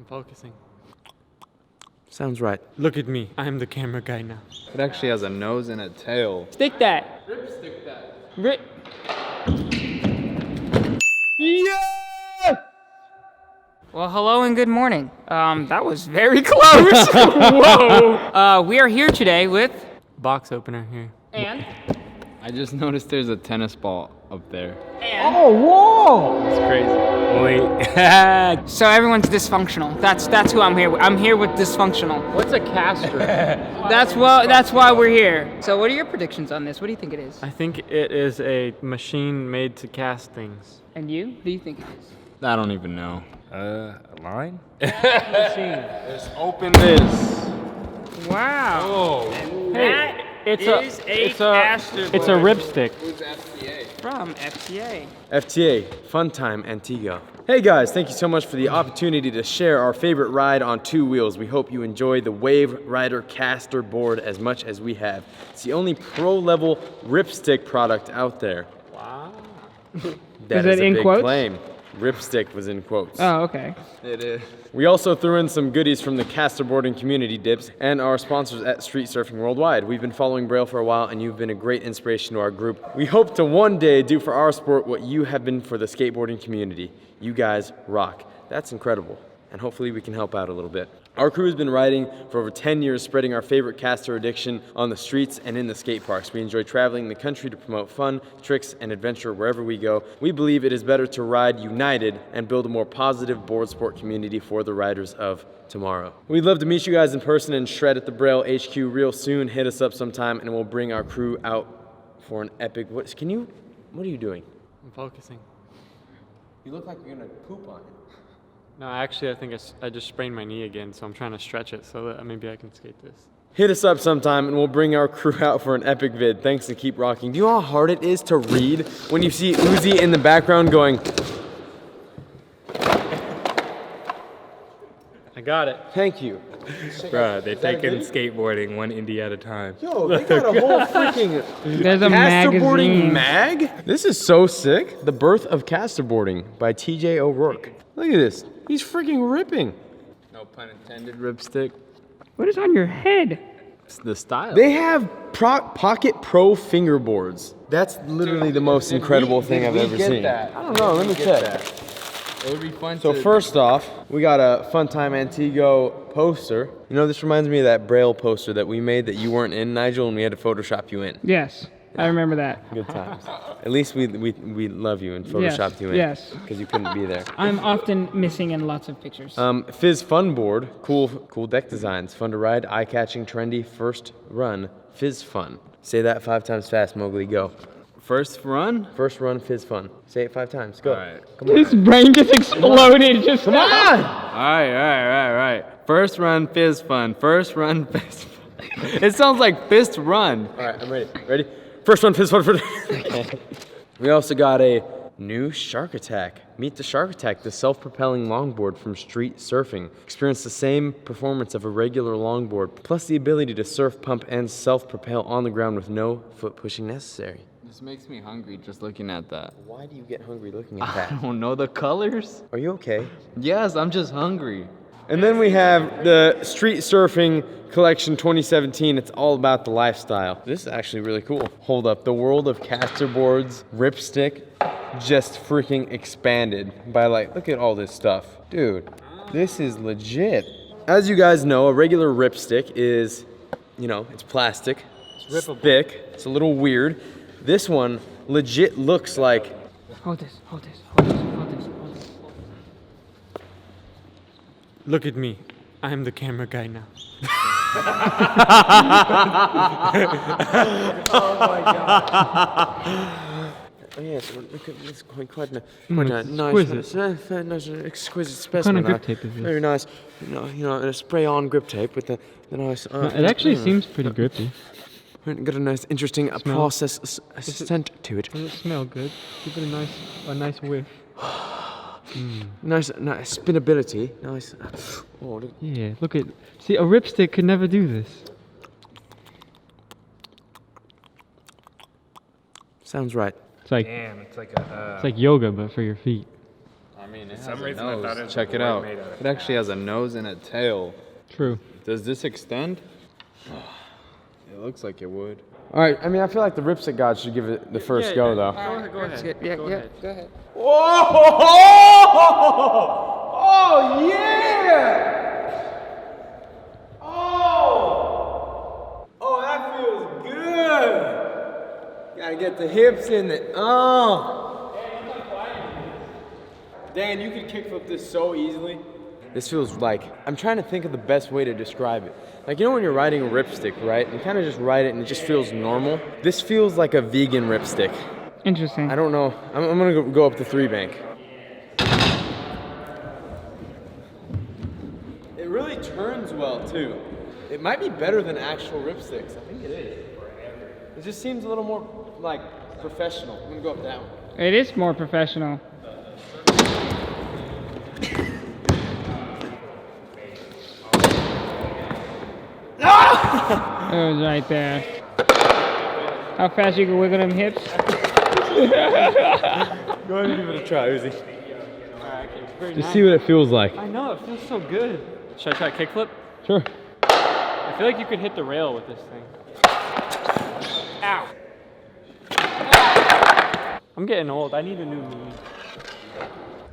Focusing. Sounds right. Look at me. I'm the camera guy now. It actually has a nose and a tail. Stick that. Ripstick that. Rip. Yeah! Well, hello and good morning. That was very close. Whoa. We are here today with. Box opener here. And. I just noticed there's a tennis ball up there. And. Oh, whoa! It's crazy. Wait. So everyone's dysfunctional. That's who I'm here with. I'm here with dysfunctional. What's a caster? That's why we're here. So what are your predictions on this? What do you think it is? I think it is a machine made to cast things. And you? What do you think it is? I don't even know. A line? Machine. Let's open this. Wow. Oh. That It's is caster It's a ripstick. Who's FTA? from FTA. FTA, Fun Time Antigua. Hey guys, thank you so much for the opportunity to share our favorite ride on two wheels. We hope you enjoy the Wave Rider caster board as much as we have. It's the only pro-level ripstick product out there. Wow. That Is is it a in big quotes? claim. Ripstick was in quotes. Oh, okay. It is. We also threw in some goodies from the Skateboarding community dips and our sponsors at Street Surfing Worldwide. We've been following Braille for a while and you've been a great inspiration to our group. We hope to one day do for our sport what you have been for the skateboarding community. You guys rock. That's incredible. And hopefully we can help out a little bit. Our crew has been riding for over 10 years, spreading our favorite caster addiction on the streets and in the skate parks. We enjoy traveling the country to promote fun, tricks, and adventure wherever we go. We believe it is better to ride united and build a more positive board sport community for the riders of tomorrow. We'd love to meet you guys in person and shred at the Braille HQ real soon. Hit us up sometime and we'll bring our crew out for an epic, what are you doing? I'm focusing. You look like you're gonna poop on it. No, actually, I think I just sprained my knee again, so I'm trying to stretch it so that maybe I can skate this. Hit us up sometime and we'll bring our crew out for an epic vid. Thanks and keep rocking. Do you know how hard it is to read when you see Uzi in the background going, I got it. thank you. Bruh, they're Is that a taking goodie? skateboarding one indie at a time. Yo, they got a whole freaking There's a Casterboarding magazine. mag? This is so sick. The Birth of Casterboarding by TJ O'Rourke. Look at this. He's freaking ripping. No pun intended, ripstick. What is on your head? It's the style. They have Pocket Pro fingerboards. That's literally the most incredible thing I've ever seen. I don't know, let me check. It would be fun So to... first off, we got a Fun Time Antigua poster. You know, this reminds me of that Braille poster that we made that you weren't in, Nigel, and we had to Photoshop you in. Yes, I remember that. Good times. At least we love you and photoshopped you in. yes. Because you couldn't be there. I'm often missing in lots of pictures. Fizz Fun Board, cool deck designs, fun to ride, eye-catching, trendy, first run, Fizz Fun. Say that 5 times fast, Mowgli, go. First run? First run, Fizz Fun. Say it 5 times, go. All right. Come on. His brain just exploded. Just Come on! All right. First run, fizz fun. First run, fizz fun. It sounds like fist run. All right, I'm ready. Ready? First one, Fizz Fun. Okay. We also got a new Shark Attack. Meet the Shark Attack, the self-propelling longboard from Street Surfing. Experience the same performance of a regular longboard, plus the ability to surf, pump, and self-propel on the ground with no foot pushing necessary. This makes me hungry just looking at that. Why do you get hungry looking at I that? don't know the colors. Are you okay? Yes, I'm just hungry. And then we have the Street Surfing Collection 2017. It's all about the lifestyle. This is actually really cool. Hold up, the world of caster boards, ripstick, just freaking expanded by look at all this stuff. Dude, this is legit. As you guys know, a regular ripstick is, it's plastic, it's thick, it's a little weird. This one legit looks like... Hold this. Look at me. I'm the camera guy now. Oh yes, look at this, quite nice, exquisite specimen. grip tape is this? Very nice, a spray-on grip tape with the nice. It actually seems pretty grippy. Got a nice, interesting process scent to it. Does it smell good? Give it a nice whiff. Nice spinability. Nice. Oh, look. Yeah, look at. See, a ripstick could never do this. Sounds right. It's like Damn, it's like a... it's like yoga, but for your feet. I mean, it some has a reason I nose. thought it was Check it like out. made out of It actually has a nose and a tail. True. Does this extend? It looks like it would. All right, I mean, I feel like the Ripstick God should give it the first go, though. Go ahead. Yeah, Go yeah, ahead. go ahead. Whoa! Oh, yeah! Oh! Oh, that feels good! Gotta get the hips in it. Oh! Dan, you could kickflip this so easily. This feels like, I'm trying to think of the best way to describe it. Like, you know when you're riding a ripstick, right? You kind of just ride it and it just feels normal. This feels like a vegan ripstick. Interesting. I don't know. I'm gonna go up the 3-bank. It really turns well too. It might be better than actual ripsticks. I think it is. It just seems a little more like professional. I'm gonna go up that one. It is more professional. It was right there. How fast you can wiggle them hips? Go ahead and give it a try, Uzi. Just See what it feels like. I know, it feels so good. Should I try kickflip? Sure. I feel like you could hit the rail with this thing. Ow. I'm getting old. I need a new knee.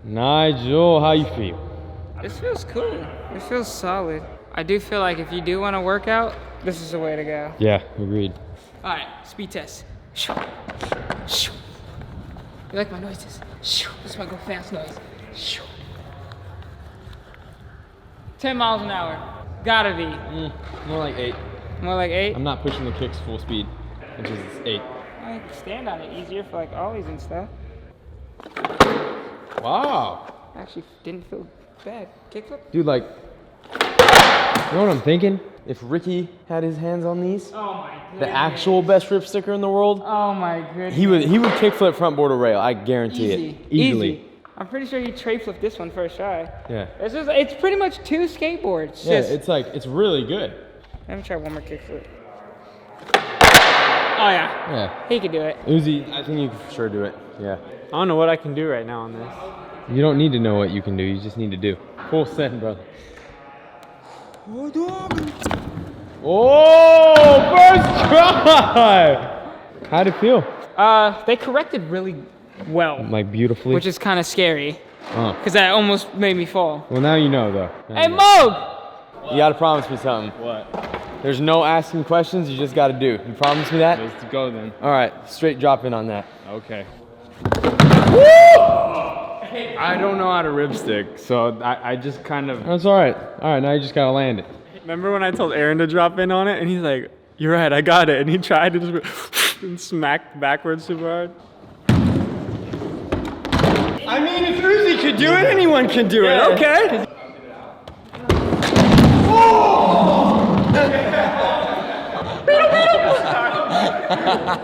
Nigel, how you feel? This feels cool. It feels solid. I do feel like if you do want to work out, this is the way to go. Yeah, agreed. All right, speed test. You like my noises? This is my go fast noise. 10 miles an hour. Gotta be. More like 8. More like 8? I'm not pushing the kicks full speed, which is 8. I can stand on it easier for like ollies and stuff. Wow. Actually, didn't feel bad. Kickflip? Dude, like, you know what I'm thinking? If Ricky had his hands on these, Oh my goodness. the actual best ripsticker in the world, Oh my goodness. he would kickflip front board or rail. I guarantee it. Easily. Easy. I'm pretty sure you tray flipped this one first try. Yeah. It's pretty much 2 skateboards. Yeah, Just- it's really good. Let me try one more kickflip. Oh yeah, Yeah. he could do it. Uzi, I think you can for sure do it. Yeah. I don't know what I can do right now on this. You don't need to know what you can do. You just need to do. Full send, brother. Oh, first try! How'd it feel? They corrected really well, Like beautifully? which is kind of scary, Oh. because that almost made me fall. Well, now you know, though. Now Hey, you know. Moog! You gotta promise me something. What? There's no asking questions. You just gotta do. You promise me that? Let's go then. All right, straight drop in on that. Okay. I don't know how to ripstick, so I just kind of. That's all right. All right, now you just gotta land it. Remember when I told Aaron to drop in on it, and he's like, "You're right, I got it," and he tried to just and smacked backwards super hard. I mean, if Uzi could do it, anyone can do it. Okay.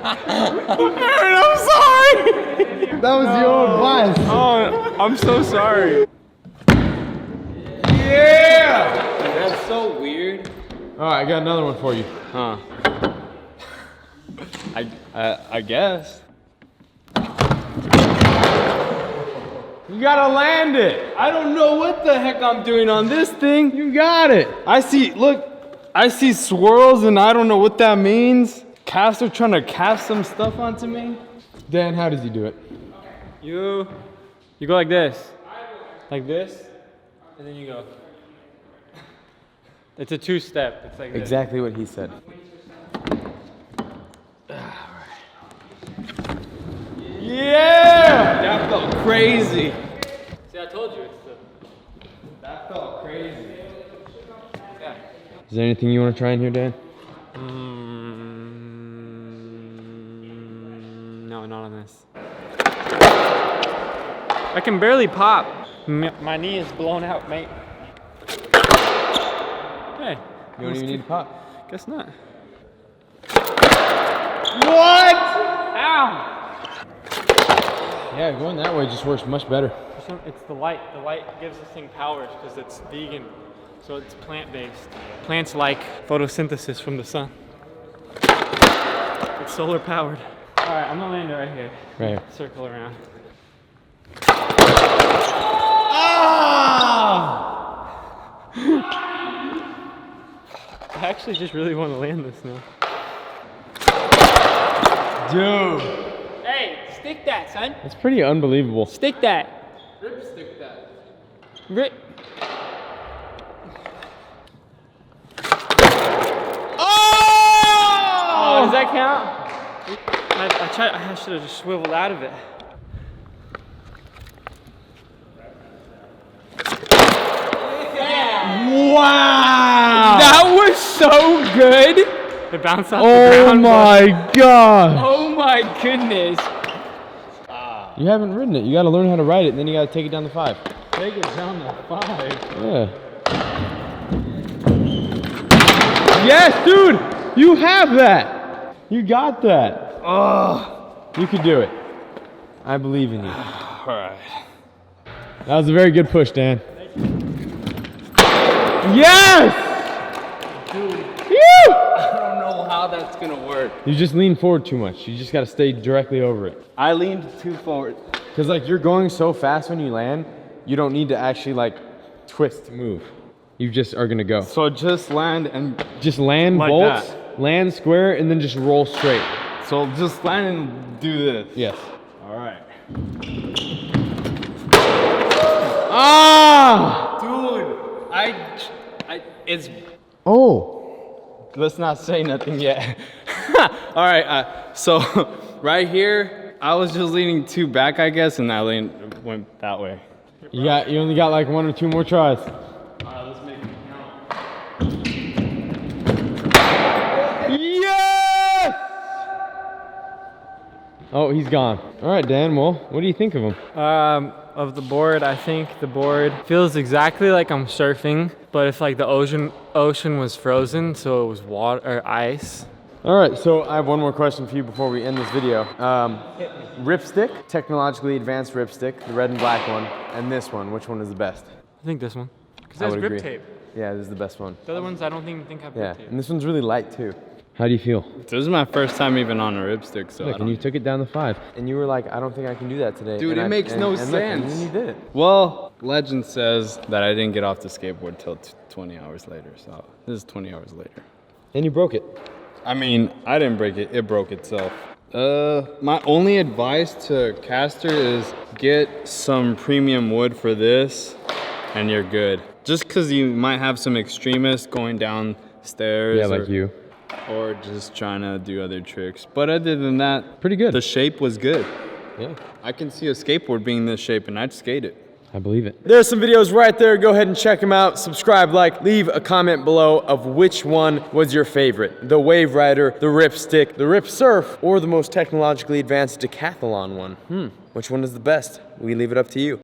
Aaron, I'm sorry. That was your advice. Oh, I'm so sorry. Yeah. That's so weird. All right, I got another one for you. Huh. I guess. You gotta land it. I don't know what the heck I'm doing on this thing. You got it. I see swirls and I don't know what that means. Cast are trying to cast some stuff onto me. Dan, how does he do it? You go like this, and then you go. It's a 2-step. It's like this. Exactly what he said. Yeah! That felt crazy. See, I told you. That felt crazy. Is there anything you want to try in here, Dan? No, not on this. I can barely pop. My knee is blown out, mate. Hey, You don't even need to pop. guess not. What? Ow! Yeah, going that way just works much better. It's the light. The light gives this thing power because it's vegan. So it's plant-based. Plants like photosynthesis from the sun. It's solar powered. All right, I'm gonna land it right here. Right here. Circle around. I actually just really want to land this now. Dude, Hey, stick that, son. that's pretty unbelievable. Stick that. Ripstick that. Rip. Oh, does that count? I should have just swiveled out of it. Wow! That was so good. It bounced off the Oh ground. my god! Oh my goodness. You haven't ridden it. You gotta learn how to ride it, and then you gotta take it down to 5. Take it down to 5. Yeah. Yes, dude! You have that! You got that. Oh, you could do it. I believe in you. All right. That was a very good push, Dan. Yes! I don't know how that's gonna work. You just lean forward too much. You just gotta stay directly over it. I leaned too forward. Cause like you're going so fast when you land, you don't need to actually like twist to move. You just are gonna go. So just land and Just land Like bolts, that. land square, and then just roll straight. so just land and do this. Yes. All right. Ah! Dude, it's. Oh. Let's not say nothing yet. All right. So right here, I was just leaning too back, I guess, and I went that way. You only got like 1 or 2 more tries. All right, let's make it count. Yes! Oh, he's gone. All right, Dan. Well, what do you think of him? Of the board, I think the board feels exactly like I'm surfing, but if like the ocean was frozen, so it was water or ice. All right, so I have one more question for you before we end this video. Ripstick, technologically advanced ripstick, the red and black one, and this one. Which one is the best? I think this one, because I there's would grip agree. tape. Yeah, this is the best one. The other ones I don't even think have Yeah, grip tape. and this one's really light too. How do you feel? This is my first time even on a ripstick, so Look, and you took it down to 5, and you were like, "I don't think I can do that today." Dude, And it makes no and look, and sense. then you did it. Well, legend says that I didn't get off the skateboard till 20 hours later, so this is 20 hours later. And you broke it. I mean, I didn't break it, it broke itself. My only advice to caster is get some premium wood for this and you're good. Just cause you might have some extremists going down stairs. Yeah, like you. Or just trying to do other tricks. But other than that, Pretty good. the shape was good. Yeah, I can see a skateboard being this shape and I'd skate it. I believe it. There's some videos right there. Go ahead and check them out. Subscribe, like, leave a comment below of which one was your favorite. The Wave Rider, the Ripstick, the Rip Surf, or the most technologically advanced decathlon one. Which one is the best? We leave it up to you.